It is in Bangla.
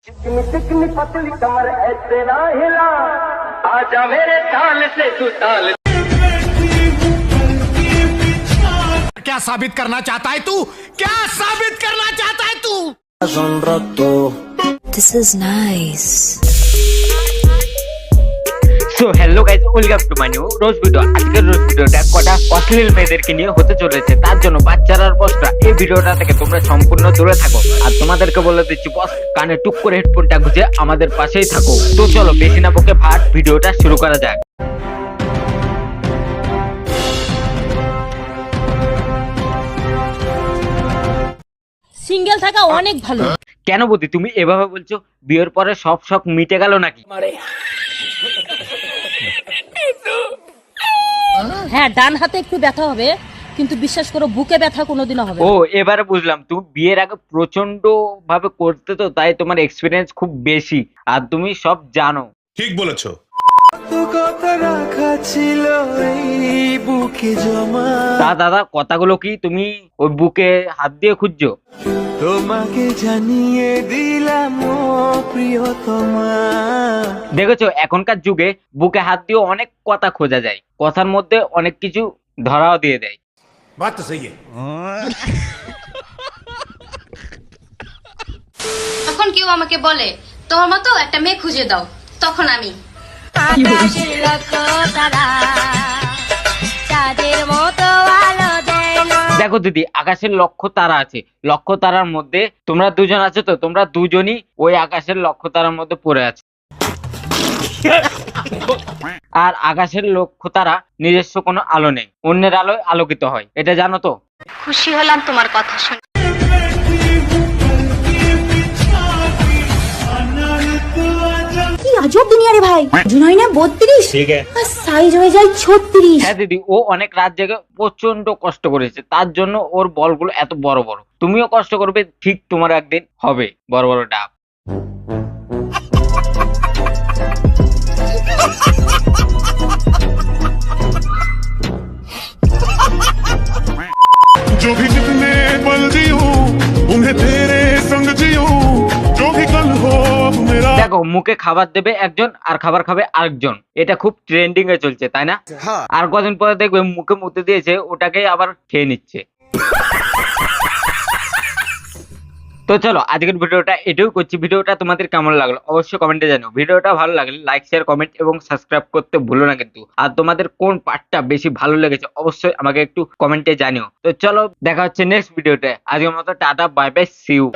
चिकनी चिकनी पतली कमर ऐसे ना हिला, आजा मेरे ताल से तू ताल। क्या साबित करना चाहता है तू? क्या साबित करना चाहता है तू? This is nice. So hello guys, welcome to my new rose video. আজকের রোজ ভিডিওটা কটা অশ্লীল মেয়েদেরকে নিয়ে হতে চলেছে, তার জন্য বাচ্চারা আর বসরা এই ভিডিওটা থেকে তোমরা সম্পূর্ণ দূরে থাকো। আর তোমাদেরকে বলে দিচ্ছি বস, কানে টুক করে হেডফোনটা গুঁজে আমাদের পাশেই থাকো। তো চলো বেশি না বকে ভাট ভিডিওটা শুরু করা যাক। সিঙ্গেল থাকা অনেক ভালো। কেন বৌদি তুমি এভাবে বলছো? বিয়ের পরে সব শখ মিটে গেল নাকি? হ্যাঁ, ডান হাতে একটু ব্যথা হবে, কিন্তু বিশ্বাস করো বুকে ব্যথা কোনোদিনও হবে ও না। এবারে বুঝলাম, তুমি বিয়ের আগে প্রচন্ড ভাবে করতে, তো তাই তোমার এক্সপিরিয়েন্স খুব বেশি আর তুমি সব জানো। ঠিক বলেছো। তা দাদা, কথাগুলো কি তুমি ওই বুকে হাত দিয়ে খুঁজছো? তোমাকে জানিয়ে দিলাম ও প্রিয়তমা। দেখেছো এখনকার যুগে বুকে হাত দিয়ে অনেক কথা খোঁজা যায়, কথার মধ্যে অনেক কিছু ধরাও দিয়ে দেয়। बात तो सही है। তখন কেউ আমাকে বলে তোমার মতো একটা মেয়ে খুঁজে দাও, তখন আমি দেখো দিদি, আকাশের লক্ষ তারা আছে, লক্ষ তারার মধ্যে তোমরা দুজন আছো, তো তোমরা দুজনই ওই আকাশের লক্ষ তারার মধ্যে পড়ে আছো। আর আকাশের লক্ষ তারা নিজস্ব কোনো আলো নেই, অন্যের আলোয় আলোকিত হয়, এটা জানো তো? খুশি হলাম তোমার কথা শুনে। কি আজব দুনিয়া রে ভাই। জুনাই না 32, ঠিক আছে, আর সাইজ হয়ে যায় 36। হ্যাঁ দিদি, ও অনেক রাত জেগে প্রচন্ড কষ্ট করেছে, তার জন্য ওর বলগুলো এত বড় বড়। তুমিও কষ্ট করবে, ঠিক তোমার একদিন হবে বড় বড় ডাব। जो भी जितने पल जीऊं उन्हें तेरे संग जीऊं जो भी कल हो मेरा। দেখো, মুখে খাবার দেবে একজন আর খাবার খাবে আরেকজন, এটা খুব ট্রেন্ডিং এ চলছে, তাই না? আর কদিন পরে দেখবে মুখে মুতে দিয়েছে, ওটাকে আবার খেয়ে নিচ্ছে। তো চলো আজকের ভিডিওটা এটাও করছি। ভিডিওটা তোমাদের কেমন লাগলো অবশ্যই কমেন্টে জানিও। ভিডিওটা ভালো লাগলে লাইক, শেয়ার, কমেন্ট এবং সাবস্ক্রাইব করতে ভুলো না কিন্তু। আর তোমাদের কোন পার্টটা বেশি ভালো লেগেছে অবশ্যই আমাকে একটু কমেন্টে জানিও। তো চলো দেখা হচ্ছে নেক্সট ভিডিওতে। আজকের মতো tata, bye bye, see you.